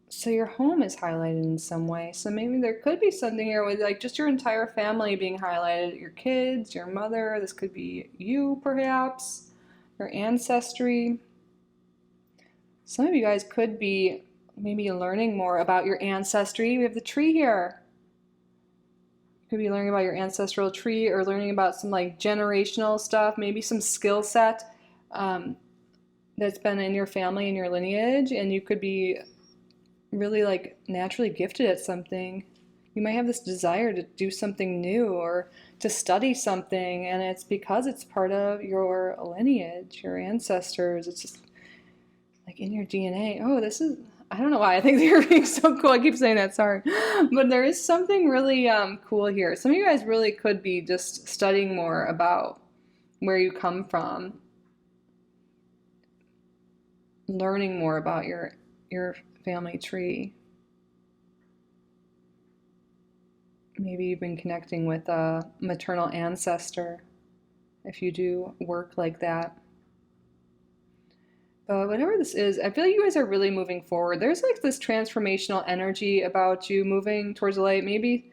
So your home is highlighted in some way. So maybe there could be something here with like just your entire family being highlighted. Your kids, your mother, this could be you perhaps, your ancestry. Some of you guys could be maybe learning more about your ancestry. We have the tree here. You could be learning about your ancestral tree or learning about some like generational stuff, maybe some skill set that's been in your family and your lineage, and you could be really like naturally gifted at something. You might have this desire to do something new or to study something, and it's because it's part of your lineage, your ancestors. It's just like in your DNA. Oh, this is, I don't know why I think they're being so cool. I keep saying that, sorry. But there is something really cool here. Some of you guys really could be just studying more about where you come from, learning more about your family tree. Maybe you've been connecting with a maternal ancestor if you do work like that. But whatever this is, I feel like you guys are really moving forward. There's like this transformational energy about you moving towards the light. Maybe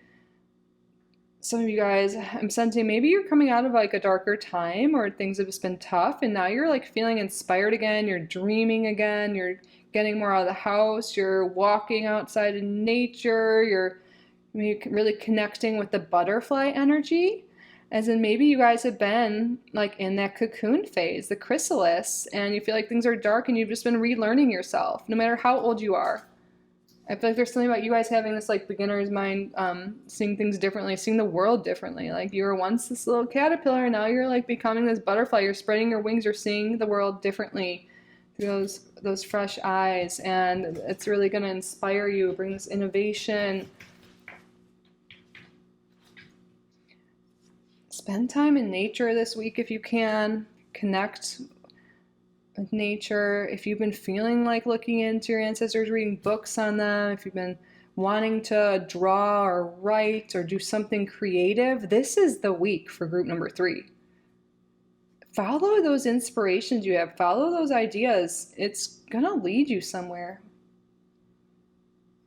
some of you guys, I'm sensing maybe you're coming out of like a darker time or things have just been tough, and now you're like feeling inspired again. You're dreaming again. You're getting more out of the house, you're walking outside in nature, you're really connecting with the butterfly energy, as in maybe you guys have been like in that cocoon phase, the chrysalis, and you feel like things are dark and you've just been relearning yourself, no matter how old you are. I feel like there's something about you guys having this like beginner's mind, seeing things differently, seeing the world differently. Like you were once this little caterpillar, and now you're like becoming this butterfly, you're spreading your wings, you're seeing the world differently, those fresh eyes, and it's really going to inspire you, bring this innovation. Spend time in nature this week if you can. Connect with nature. If you've been feeling like looking into your ancestors, reading books on them, if you've been wanting to draw or write or do something creative, this is the week for group number 3. Follow those inspirations you have. Follow those ideas. It's going to lead you somewhere.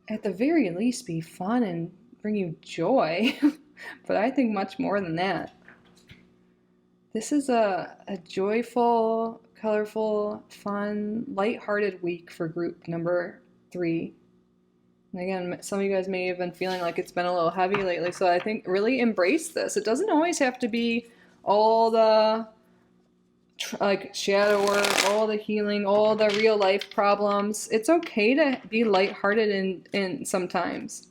At the very least, be fun and bring you joy. But I think much more than that. This is a joyful, colorful, fun, lighthearted week for group number 3. And again, some of you guys may have been feeling like it's been a little heavy lately, so I think really embrace this. It doesn't always have to be all the like shadow work, all the healing, all the real life problems. It's okay to be lighthearted in sometimes.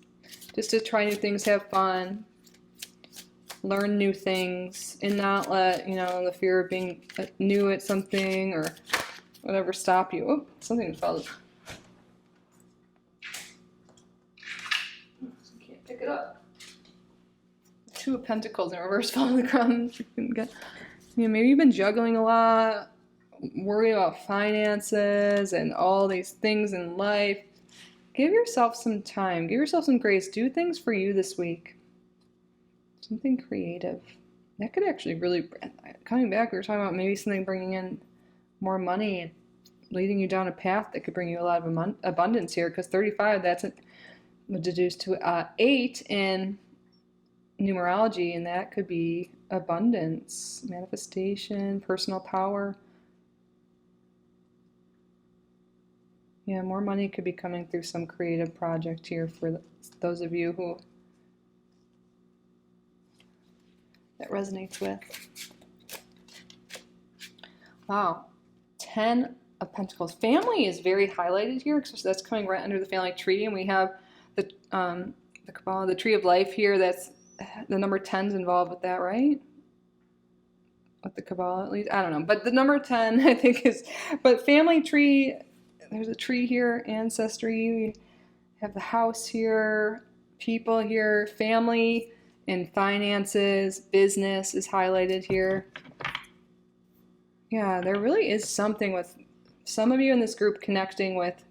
Just to try new things, have fun, learn new things, and not let, the fear of being new at something or whatever stop you. Oh, something fell. Can't pick it up. 2 of Pentacles in reverse fell on the ground. Maybe you've been juggling a lot, worried about finances and all these things in life. Give yourself some time. Give yourself some grace. Do things for you this week. Something creative. That could actually really, coming back, we were talking about maybe something bringing in more money and leading you down a path that could bring you a lot of abundance here, because 35, that's would deduce to 8 in numerology, and that could be abundance, manifestation, personal power. Yeah, more money could be coming through some creative project here for those of you who that resonates with. Wow, 10 of Pentacles. Family is very highlighted here, because that's coming right under the family tree, and we have the Kabbalah, the tree of life here. That's the number 10's involved with that, right? With the Kabbalah, at least. I don't know. But the number 10, I think, is... But family tree, there's a tree here, ancestry. We have the house here, people here, family and finances, business is highlighted here. Yeah, there really is something with some of you in this group connecting with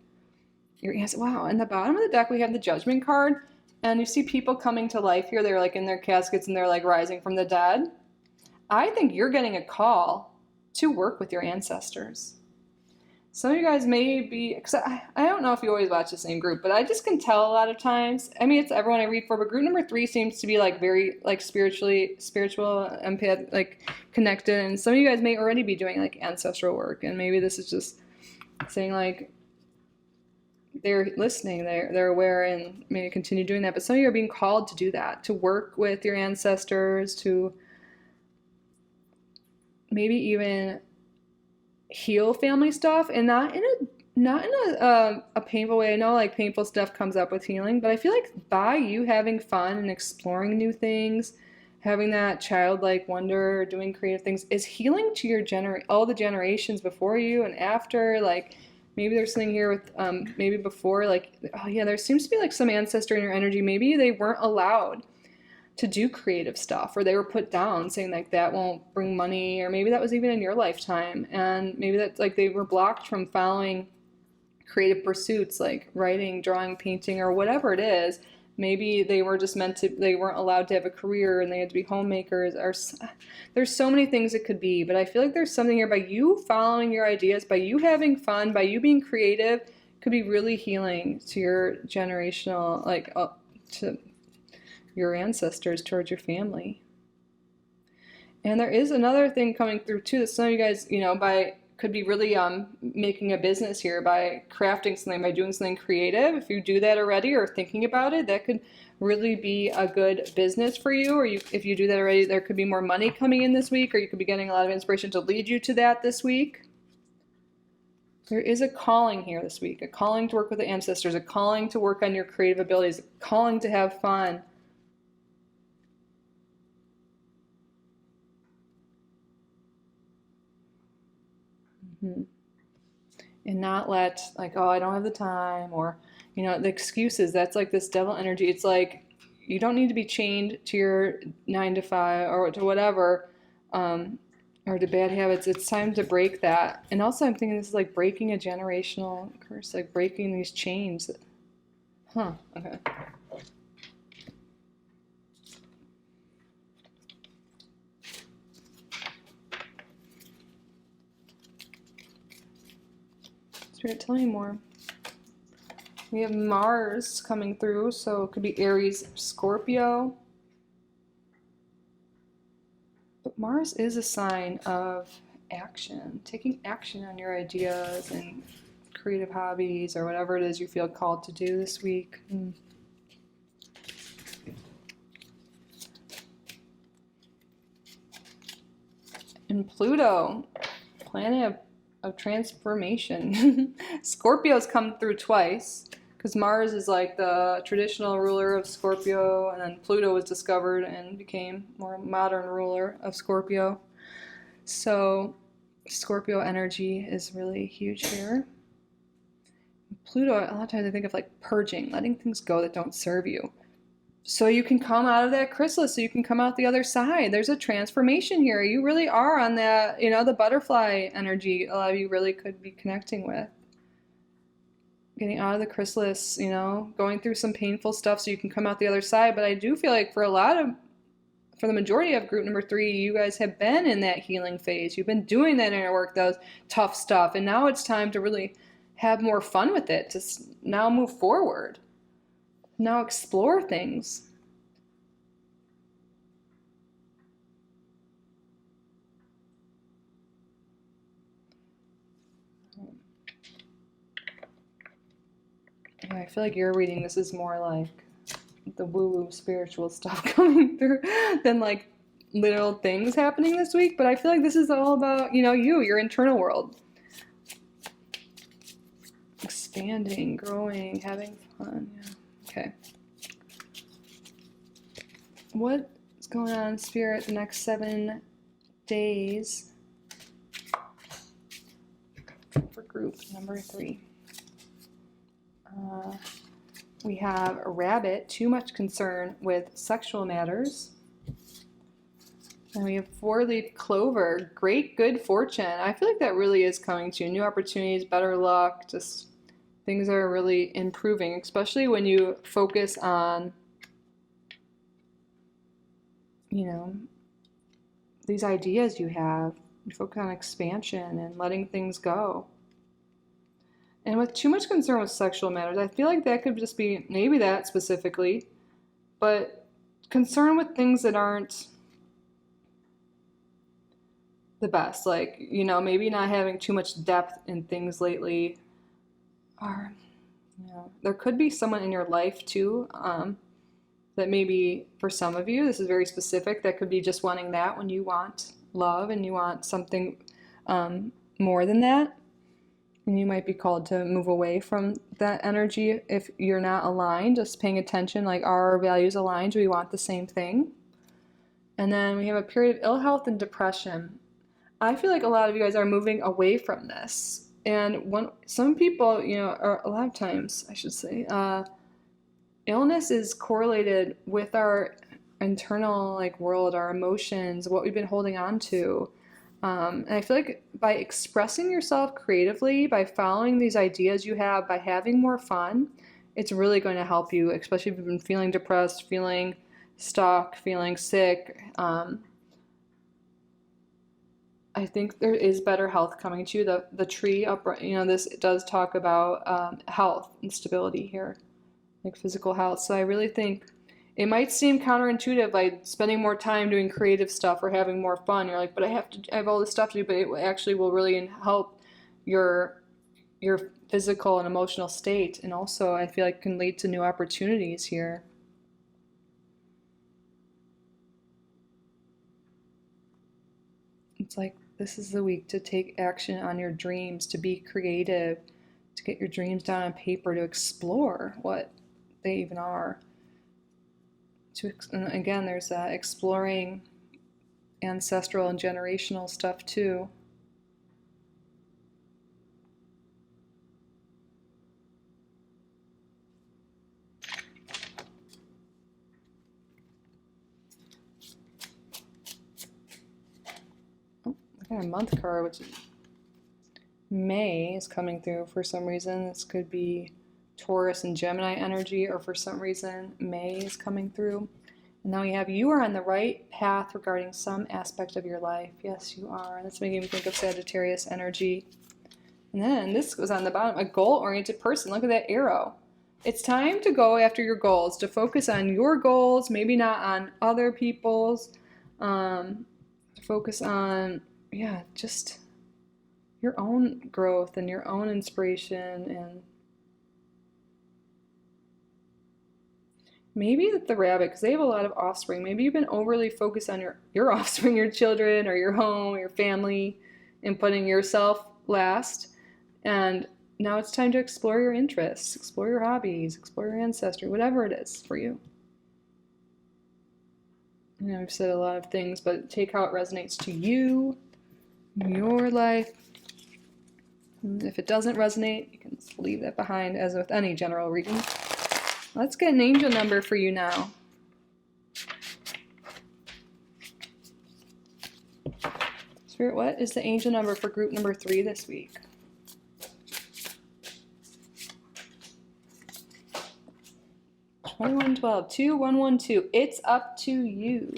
your ancestors. Wow, in the bottom of the deck, we have the Judgment card. And you see people coming to life here. They're like in their caskets and they're like rising from the dead. I think you're getting a call to work with your ancestors. Some of you guys may be, because I don't know if you always watch the same group, but I just can tell a lot of times. I mean, it's everyone I read for, but group number 3 seems to be like very like spiritual, empath, like connected. And some of you guys may already be doing like ancestral work. And maybe this is just saying like, they're listening, they're aware, and maybe continue doing that. But some of you are being called to do that, to work with your ancestors, to maybe even heal family stuff, and not in a painful way. I know like painful stuff comes up with healing, but I feel like by you having fun and exploring new things, having that childlike wonder, doing creative things, is healing to your all the generations before you and after. Like maybe there's something here with maybe before, like, oh yeah, there seems to be like some ancestor in your energy. Maybe they weren't allowed to do creative stuff, or they were put down saying like that won't bring money, or maybe that was even in your lifetime, and maybe that's like they were blocked from following creative pursuits like writing, drawing, painting, or whatever it is. Maybe they were just they weren't allowed to have a career and they had to be homemakers, or there's so many things it could be. But I feel like there's something here by you following your ideas, by you having fun, by you being creative, could be really healing to your generational, like to your ancestors, towards your family. And there is another thing coming through too that some of you guys, could be really making a business here by crafting something, by doing something creative. If you do that already or thinking about it, that could really be a good business for you. Or if you do that already, there could be more money coming in this week, or you could be getting a lot of inspiration to lead you to that this week. There is a calling here this week, a calling to work with the ancestors, a calling to work on your creative abilities, a calling to have fun. and not let like, oh, I don't have the time, or the excuses. That's like this devil energy. It's like you don't need to be chained to your 9 to 5 or to whatever, or to bad habits. It's time to break that. And also I'm thinking this is like breaking a generational curse, like breaking these chains. Okay. Spirit, tell me more. We have Mars coming through, so it could be Aries, Scorpio. But Mars is a sign of action, taking action on your ideas and creative hobbies or whatever it is you feel called to do this week. And Pluto, planet of transformation. Scorpio's come through twice, because Mars is like the traditional ruler of Scorpio, and then Pluto was discovered and became more modern ruler of Scorpio. So Scorpio energy is really huge here. Pluto, a lot of times I think of like purging, letting things go that don't serve you, so you can come out of that chrysalis, so you can come out the other side. There's a transformation here. You really are on that, the butterfly energy a lot of you really could be connecting with. Getting out of the chrysalis, going through some painful stuff so you can come out the other side. But I do feel like for the majority of group number 3, you guys have been in that healing phase. You've been doing that inner work, those tough stuff. And now it's time to really have more fun with it, to now move forward. Now explore things. Yeah, I feel like your reading, this is more like the woo-woo spiritual stuff coming through than like literal things happening this week. But I feel like this is all about, your internal world. Expanding, growing, having fun. Yeah. Okay. What's going on, Spirit, the next 7 days for group number 3? We have a rabbit, too much concern with sexual matters. And we have 4-leaf clover, great good fortune. I feel like that really is coming to you. New opportunities, better luck, just things are really improving, especially when you focus on, these ideas you have. You focus on expansion and letting things go. And with too much concern with sexual matters, I feel like that could just be maybe that specifically, but concern with things that aren't the best. Like, maybe not having too much depth in things lately. Or, there could be someone in your life too, that maybe for some of you, this is very specific, that could be just wanting that when you want love and you want something more than that. And you might be called to move away from that energy if you're not aligned, just paying attention, like, are our values aligned? Do we want the same thing? And then we have a period of ill health and depression. I feel like a lot of you guys are moving away from this. And some people, or a lot of times, I should say, illness is correlated with our internal world, our emotions, what we've been holding on to. And I feel like by expressing yourself creatively, by following these ideas you have, by having more fun, it's really going to help you, especially if you've been feeling depressed, feeling stuck, feeling sick. I think there is better health coming to you. The tree up, this does talk about health and stability here, like physical health. So I really think it might seem counterintuitive, like spending more time doing creative stuff or having more fun. You're like, but I have all this stuff to do, but it actually will really help your physical and emotional state. And also I feel like can lead to new opportunities here. It's like this is the week to take action on your dreams, to be creative, to get your dreams down on paper, to explore what they even are. And again, there's exploring ancestral and generational stuff too. kind of month card, which is May is coming through for some reason. This could be Taurus and Gemini energy, or for some reason May is coming through. And now you have, you are on the right path regarding some aspect of your life. Yes, you are. That's making me think of Sagittarius energy. And then this goes on the bottom, a goal-oriented person. Look at that arrow. It's time to go after your goals, to focus on your goals, maybe not on other people's. Focus on, just your own growth and your own inspiration. And maybe the rabbit, because they have a lot of offspring. Maybe you've been overly focused on your offspring, your children, or your home, or your family, and putting yourself last. And now it's time to explore your interests, explore your hobbies, explore your ancestry, whatever it is for you. I've said a lot of things, but take how it resonates to you, your life. And if it doesn't resonate, you can just leave that behind, as with any general reading. Let's get an angel number for you now. Spirit, what is the angel number for group number 3 this week? (2112) 2112. It's up to you.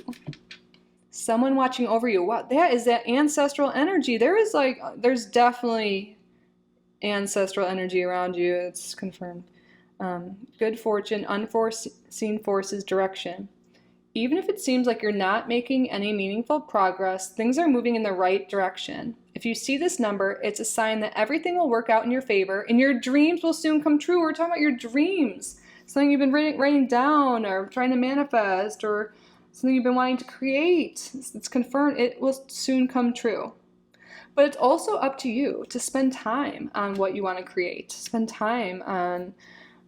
Someone watching over you. What? That is that ancestral energy. There's definitely ancestral energy around you. It's confirmed. Good fortune, unforeseen forces, direction. Even if it seems like you're not making any meaningful progress, things are moving in the right direction. If you see this number, it's a sign that everything will work out in your favor and your dreams will soon come true. We're talking about your dreams. Something you've been writing down or trying to manifest, or something you've been wanting to create. It's confirmed. It will soon come true. But it's also up to you to spend time on what you want to create. Spend time on,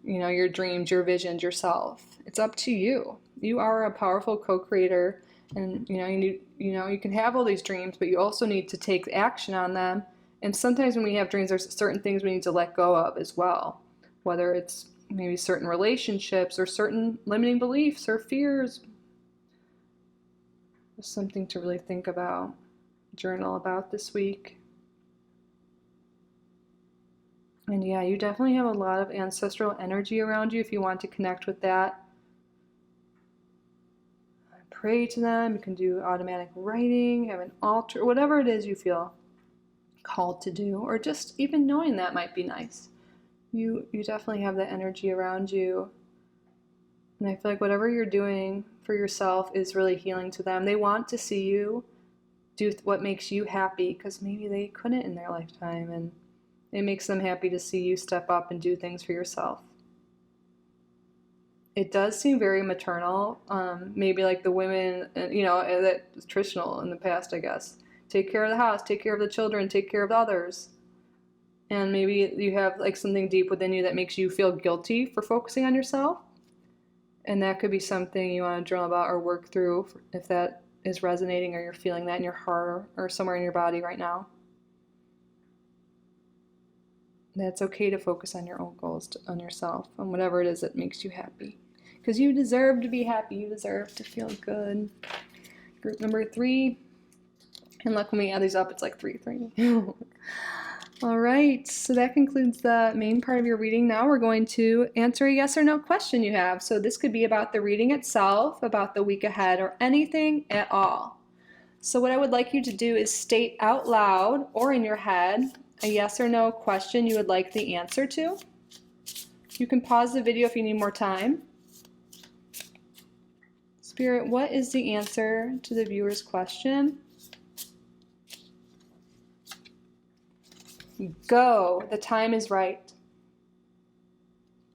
your dreams, your visions, yourself. It's up to you. You are a powerful co-creator, and you can have all these dreams, but you also need to take action on them. And sometimes when we have dreams, there's certain things we need to let go of as well, whether it's maybe certain relationships or certain limiting beliefs or fears. There's something to really think about, journal about this week. And you definitely have a lot of ancestral energy around you if you want to connect with that. Pray to them. You can do automatic writing, have an altar, whatever it is you feel called to do, or just even knowing that might be nice. You definitely have that energy around you. And I feel like whatever you're doing for yourself is really healing to them. They want to see you do what makes you happy, because maybe they couldn't in their lifetime, and it makes them happy to see you step up and do things for yourself. It does seem very maternal, maybe like the women, that's traditional in the past, I guess. Take care of the house, take care of the children, take care of others. And maybe you have like something deep within you that makes you feel guilty for focusing on yourself. And that could be something you want to journal about or work through if that is resonating, or you're feeling that in your heart or somewhere in your body right now. That's okay to focus on your own goals, on yourself, on whatever it is that makes you happy. Because you deserve to be happy. You deserve to feel good. Group number 3. And look, when we add these up, it's like 3. All right, so that concludes the main part of your reading. Now we're going to answer a yes or no question you have. So this could be about the reading itself, about the week ahead, or anything at all. So what I would like you to do is state out loud or in your head a yes or no question you would like the answer to. You can pause the video if you need more time. Spirit, what is the answer to the viewer's question? Go. The time is right.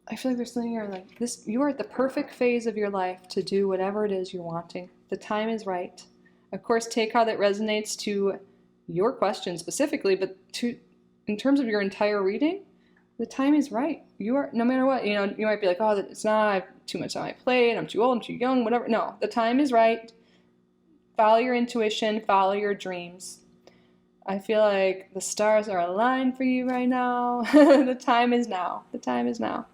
I feel like there's something here like this. You are at the perfect phase of your life to do whatever it is you're wanting. The time is right. Of course, take how that resonates to your question specifically, but in terms of your entire reading, the time is right. You are, no matter what, you might be like, oh, it's not, I have too much on my plate, I'm too old, I'm too young, whatever. No, the time is right. Follow your intuition, follow your dreams. I feel like the stars are aligned for you right now. The time is now. The time is now.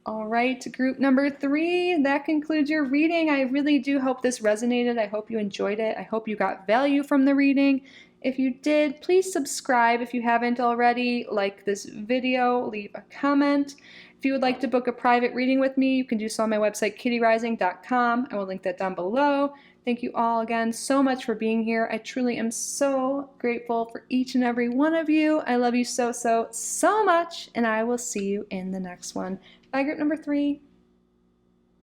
All right, group number 3, that concludes your reading. I really do hope this resonated. I hope you enjoyed it. I hope you got value from the reading. If you did, please subscribe if you haven't already, like this video, leave a comment. If you would like to book a private reading with me, you can do so on my website, kittyoutsidethebox.com. I will link that down below. Thank you all again so much for being here. I truly am so grateful for each and every one of you. I love you so, so, so much, and I will see you in the next one. Bye, group number 3.